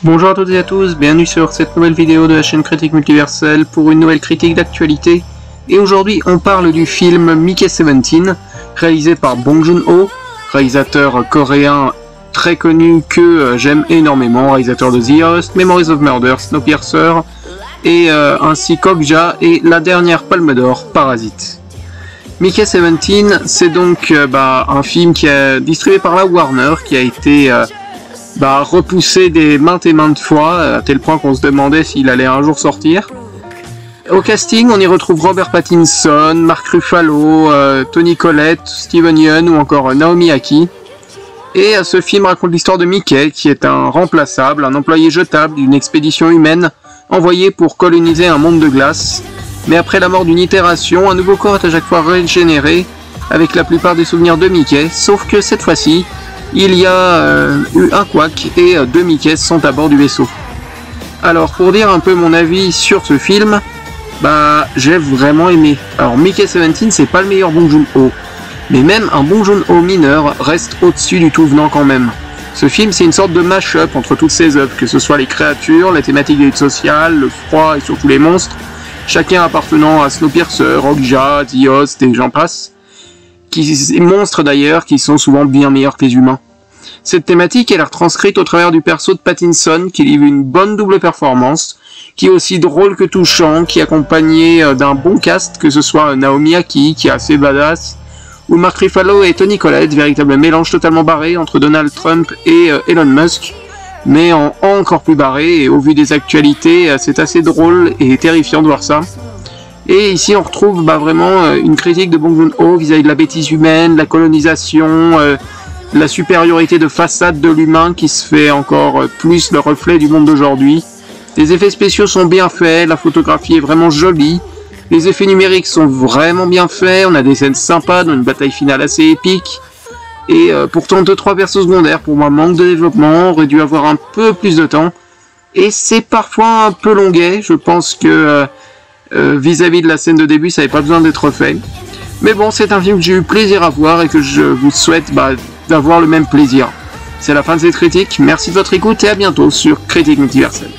Bonjour à toutes et à tous, bienvenue sur cette nouvelle vidéo de la chaîne Critique Multiverselle pour une nouvelle critique d'actualité. Et aujourd'hui on parle du film Mickey 17, réalisé par Bong Joon-ho, réalisateur coréen très connu que j'aime énormément, réalisateur de The Host, Memories of Murder, Snowpiercer, et ainsi qu'Okja et la dernière Palme d'Or, Parasite. Mickey 17, c'est donc un film qui est distribué par la Warner, qui a été repoussé maintes et maintes fois, à tel point qu'on se demandait s'il allait un jour sortir. Au casting, on y retrouve Robert Pattinson, Mark Ruffalo, Toni Collette, Steven Yeun ou encore Naomi Ackie. Et ce film raconte l'histoire de Mickey, qui est un remplaçable, un employé jetable d'une expédition humaine envoyée pour coloniser un monde de glace. Mais après la mort d'une itération, un nouveau corps est à chaque fois régénéré, avec la plupart des souvenirs de Mickey, sauf que cette fois-ci, il y a eu un couac et deux Mickey sont à bord du vaisseau. Alors pour dire un peu mon avis sur ce film, j'ai vraiment aimé. Alors Mickey 17 c'est pas le meilleur Bong Joon-ho, mais même un Bong Joon-ho mineur reste au-dessus du tout venant quand même. Ce film c'est une sorte de mash-up entre toutes ses œuvres, que ce soit les créatures, les thématiques des luttes sociales, le froid et surtout les monstres, chacun appartenant à Snowpiercer, Okja, The Host et j'en passe. Monstres d'ailleurs qui sont souvent bien meilleurs que les humains. Cette thématique elle est retranscrite au travers du perso de Pattinson qui livre une bonne double performance, qui est aussi drôle que touchant, qui est accompagné d'un bon cast, que ce soit Naomi Ackie qui est assez badass, ou Mark Ruffalo et Toni Collette, véritable mélange totalement barré entre Donald Trump et Elon Musk, mais en encore plus barré, et au vu des actualités c'est assez drôle et terrifiant de voir ça. Et ici on retrouve vraiment une critique de Bong Joon-ho vis-à-vis de la bêtise humaine, la colonisation, la supériorité de façade de l'humain qui se fait encore plus le reflet du monde d'aujourd'hui. Les effets spéciaux sont bien faits, la photographie est vraiment jolie, les effets numériques sont vraiment bien faits, on a des scènes sympas dans une bataille finale assez épique. Et pourtant 2-3 persos secondaires pour moi manquent de développement, aurait dû avoir un peu plus de temps. Et c'est parfois un peu longuet, je pense que vis-à-vis de la scène de début, ça n'avait pas besoin d'être fait. Mais bon, c'est un film que j'ai eu plaisir à voir et que je vous souhaite d'avoir le même plaisir. C'est la fin de cette critique, merci de votre écoute et à bientôt sur Critique Multiverselle.